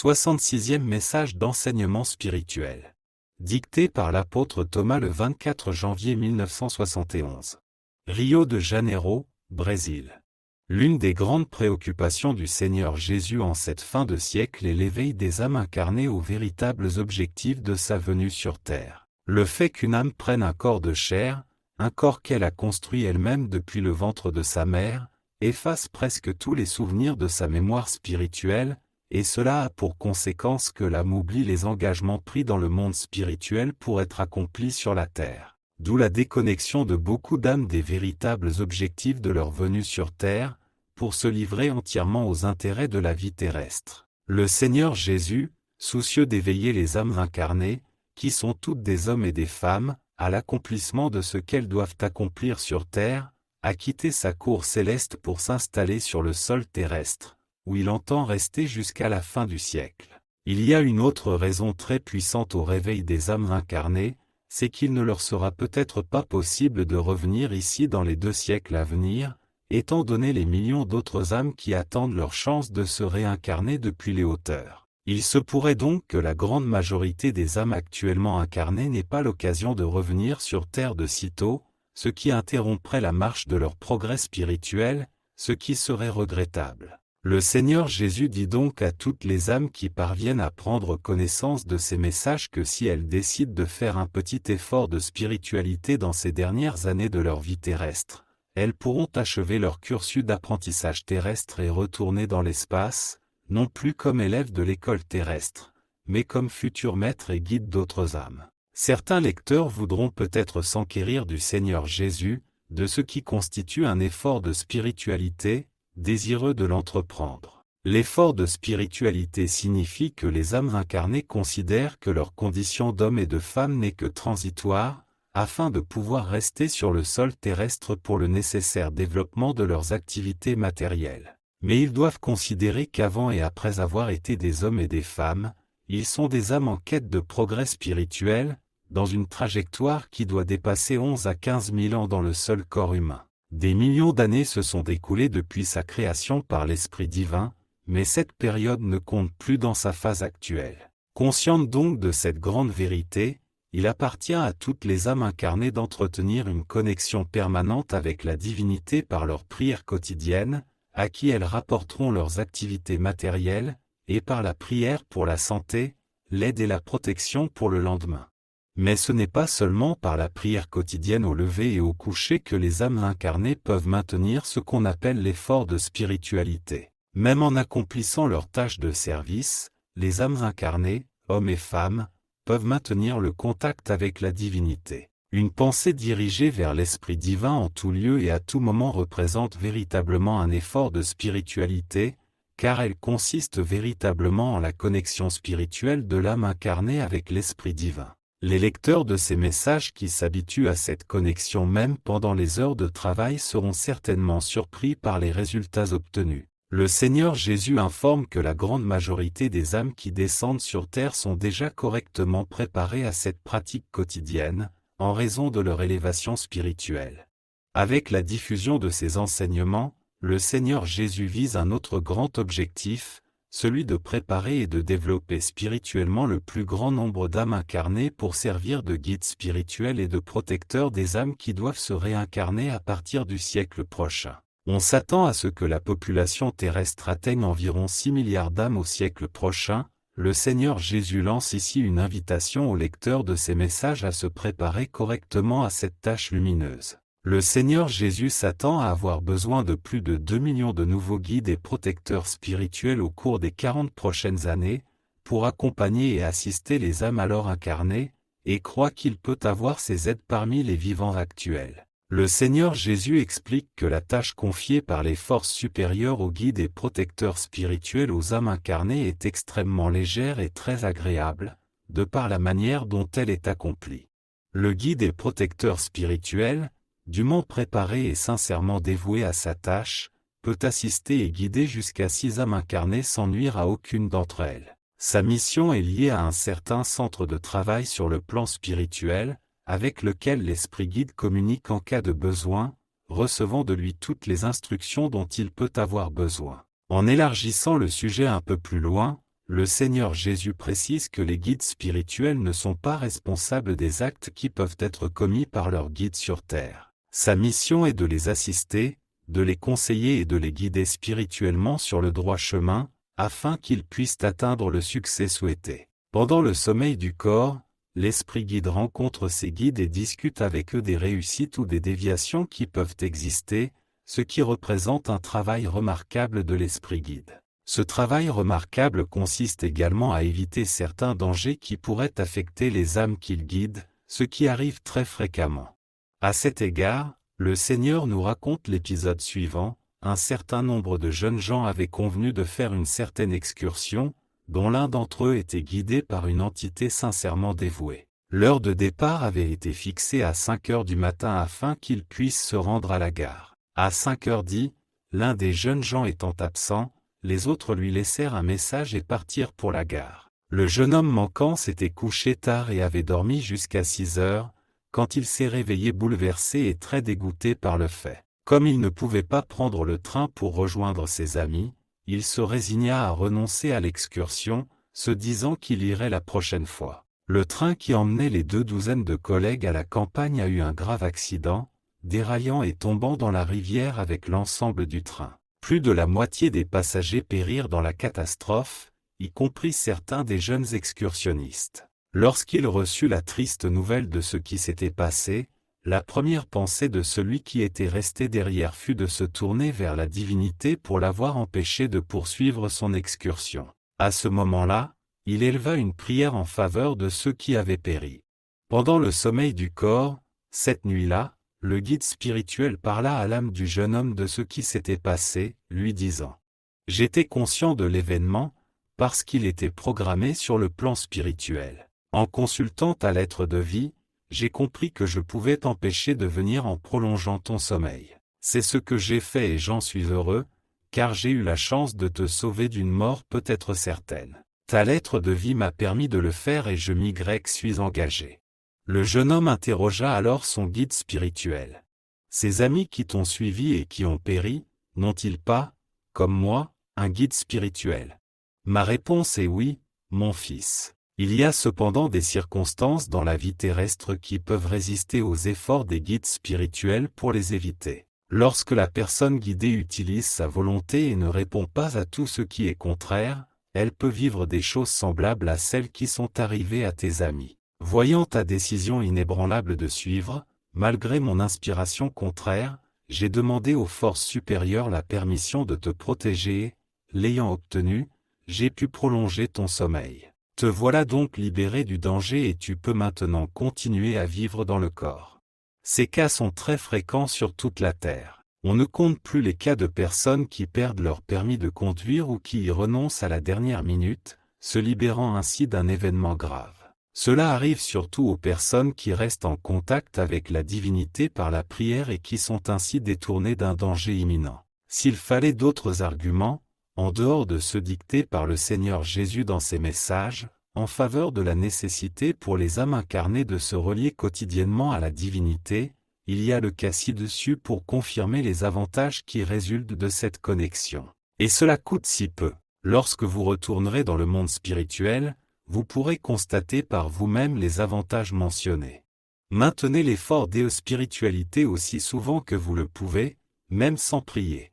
66e message d'enseignement spirituel. Dicté par l'apôtre Thomas le 24 janvier 1971. Rio de Janeiro, Brésil. L'une des grandes préoccupations du Seigneur Jésus en cette fin de siècle est l'éveil des âmes incarnées aux véritables objectifs de sa venue sur terre. Le fait qu'une âme prenne un corps de chair, un corps qu'elle a construit elle-même depuis le ventre de sa mère, efface presque tous les souvenirs de sa mémoire spirituelle, et cela a pour conséquence que l'âme oublie les engagements pris dans le monde spirituel pour être accomplis sur la terre. D'où la déconnexion de beaucoup d'âmes des véritables objectifs de leur venue sur terre, pour se livrer entièrement aux intérêts de la vie terrestre. Le Seigneur Jésus, soucieux d'éveiller les âmes incarnées, qui sont toutes des hommes et des femmes, à l'accomplissement de ce qu'elles doivent accomplir sur terre, a quitté sa cour céleste pour s'installer sur le sol terrestre, où il entend rester jusqu'à la fin du siècle. Il y a une autre raison très puissante au réveil des âmes incarnées, c'est qu'il ne leur sera peut-être pas possible de revenir ici dans les 2 siècles à venir, étant donné les millions d'autres âmes qui attendent leur chance de se réincarner depuis les hauteurs. Il se pourrait donc que la grande majorité des âmes actuellement incarnées n'aient pas l'occasion de revenir sur terre de sitôt, ce qui interromprait la marche de leur progrès spirituel, ce qui serait regrettable. Le Seigneur Jésus dit donc à toutes les âmes qui parviennent à prendre connaissance de ces messages que si elles décident de faire un petit effort de spiritualité dans ces dernières années de leur vie terrestre, elles pourront achever leur cursus d'apprentissage terrestre et retourner dans l'espace, non plus comme élèves de l'école terrestre, mais comme futurs maîtres et guides d'autres âmes. Certains lecteurs voudront peut-être s'enquérir du Seigneur Jésus, de ce qui constitue un effort de spiritualité, désireux de l'entreprendre. L'effort de spiritualité signifie que les âmes incarnées considèrent que leur condition d'homme et de femme n'est que transitoire, afin de pouvoir rester sur le sol terrestre pour le nécessaire développement de leurs activités matérielles. Mais ils doivent considérer qu'avant et après avoir été des hommes et des femmes, ils sont des âmes en quête de progrès spirituel, dans une trajectoire qui doit dépasser 11 à 15 000 ans dans le seul corps humain. Des millions d'années se sont écoulées depuis sa création par l'Esprit divin, mais cette période ne compte plus dans sa phase actuelle. Consciente donc de cette grande vérité, il appartient à toutes les âmes incarnées d'entretenir une connexion permanente avec la divinité par leurs prières quotidiennes, à qui elles rapporteront leurs activités matérielles, et par la prière pour la santé, l'aide et la protection pour le lendemain. Mais ce n'est pas seulement par la prière quotidienne au lever et au coucher que les âmes incarnées peuvent maintenir ce qu'on appelle l'effort de spiritualité. Même en accomplissant leurs tâches de service, les âmes incarnées, hommes et femmes, peuvent maintenir le contact avec la divinité. Une pensée dirigée vers l'Esprit divin en tout lieu et à tout moment représente véritablement un effort de spiritualité, car elle consiste véritablement en la connexion spirituelle de l'âme incarnée avec l'Esprit divin. Les lecteurs de ces messages qui s'habituent à cette connexion même pendant les heures de travail seront certainement surpris par les résultats obtenus. Le Seigneur Jésus informe que la grande majorité des âmes qui descendent sur terre sont déjà correctement préparées à cette pratique quotidienne, en raison de leur élévation spirituelle. Avec la diffusion de ces enseignements, le Seigneur Jésus vise un autre grand objectif, celui de préparer et de développer spirituellement le plus grand nombre d'âmes incarnées pour servir de guide spirituel et de protecteur des âmes qui doivent se réincarner à partir du siècle prochain. On s'attend à ce que la population terrestre atteigne environ 6 milliards d'âmes au siècle prochain. Le Seigneur Jésus lance ici une invitation aux lecteurs de ces messages à se préparer correctement à cette tâche lumineuse. Le Seigneur Jésus s'attend à avoir besoin de plus de 2 millions de nouveaux guides et protecteurs spirituels au cours des 40 prochaines années, pour accompagner et assister les âmes alors incarnées, et croit qu'il peut avoir ces aides parmi les vivants actuels. Le Seigneur Jésus explique que la tâche confiée par les forces supérieures aux guides et protecteurs spirituels aux âmes incarnées est extrêmement légère et très agréable, de par la manière dont elle est accomplie. Le guide et protecteur spirituel, dûment préparé et sincèrement dévoué à sa tâche, peut assister et guider jusqu'à 6 âmes incarnées sans nuire à aucune d'entre elles. Sa mission est liée à un certain centre de travail sur le plan spirituel, avec lequel l'Esprit guide communique en cas de besoin, recevant de lui toutes les instructions dont il peut avoir besoin. En élargissant le sujet un peu plus loin, le Seigneur Jésus précise que les guides spirituels ne sont pas responsables des actes qui peuvent être commis par leurs guides sur terre. Sa mission est de les assister, de les conseiller et de les guider spirituellement sur le droit chemin, afin qu'ils puissent atteindre le succès souhaité. Pendant le sommeil du corps, l'esprit guide rencontre ses guides et discute avec eux des réussites ou des déviations qui peuvent exister, ce qui représente un travail remarquable de l'esprit guide. Ce travail remarquable consiste également à éviter certains dangers qui pourraient affecter les âmes qu'il guide, ce qui arrive très fréquemment. À cet égard, le Seigneur nous raconte l'épisode suivant. Un certain nombre de jeunes gens avaient convenu de faire une certaine excursion, dont l'un d'entre eux était guidé par une entité sincèrement dévouée. L'heure de départ avait été fixée à 5 heures du matin afin qu'ils puissent se rendre à la gare. À 5h10, l'un des jeunes gens étant absent, les autres lui laissèrent un message et partirent pour la gare. Le jeune homme manquant s'était couché tard et avait dormi jusqu'à 6 heures, quand il s'est réveillé bouleversé et très dégoûté par le fait. Comme il ne pouvait pas prendre le train pour rejoindre ses amis, il se résigna à renoncer à l'excursion, se disant qu'il irait la prochaine fois. Le train qui emmenait les 2 douzaines de collègues à la campagne a eu un grave accident, déraillant et tombant dans la rivière avec l'ensemble du train. Plus de la moitié des passagers périrent dans la catastrophe, y compris certains des jeunes excursionnistes. Lorsqu'il reçut la triste nouvelle de ce qui s'était passé, la première pensée de celui qui était resté derrière fut de se tourner vers la divinité pour l'avoir empêché de poursuivre son excursion. À ce moment-là, il éleva une prière en faveur de ceux qui avaient péri. Pendant le sommeil du corps, cette nuit-là, le guide spirituel parla à l'âme du jeune homme de ce qui s'était passé, lui disant « J'étais conscient de l'événement, parce qu'il était programmé sur le plan spirituel. En consultant ta lettre de vie, j'ai compris que je pouvais t'empêcher de venir en prolongeant ton sommeil. C'est ce que j'ai fait et j'en suis heureux, car j'ai eu la chance de te sauver d'une mort peut-être certaine. Ta lettre de vie m'a permis de le faire et je suis engagé. » Le jeune homme interrogea alors son guide spirituel. « Ces amis qui t'ont suivi et qui ont péri, n'ont-ils pas, comme moi, un guide spirituel ?» Ma réponse est oui, mon fils. Il y a cependant des circonstances dans la vie terrestre qui peuvent résister aux efforts des guides spirituels pour les éviter. Lorsque la personne guidée utilise sa volonté et ne répond pas à tout ce qui est contraire, elle peut vivre des choses semblables à celles qui sont arrivées à tes amis. Voyant ta décision inébranlable de suivre, malgré mon inspiration contraire, j'ai demandé aux forces supérieures la permission de te protéger et, l'ayant obtenue, j'ai pu prolonger ton sommeil. Te voilà donc libéré du danger et tu peux maintenant continuer à vivre dans le corps. Ces cas sont très fréquents sur toute la Terre. On ne compte plus les cas de personnes qui perdent leur permis de conduire ou qui y renoncent à la dernière minute, se libérant ainsi d'un événement grave. Cela arrive surtout aux personnes qui restent en contact avec la divinité par la prière et qui sont ainsi détournées d'un danger imminent. S'il fallait d'autres arguments, en dehors de ceux dictés par le Seigneur Jésus dans ses messages, en faveur de la nécessité pour les âmes incarnées de se relier quotidiennement à la divinité, il y a le cas ci-dessus pour confirmer les avantages qui résultent de cette connexion. Et cela coûte si peu. Lorsque vous retournerez dans le monde spirituel, vous pourrez constater par vous-même les avantages mentionnés. Maintenez l'effort de spiritualité aussi souvent que vous le pouvez, même sans prier.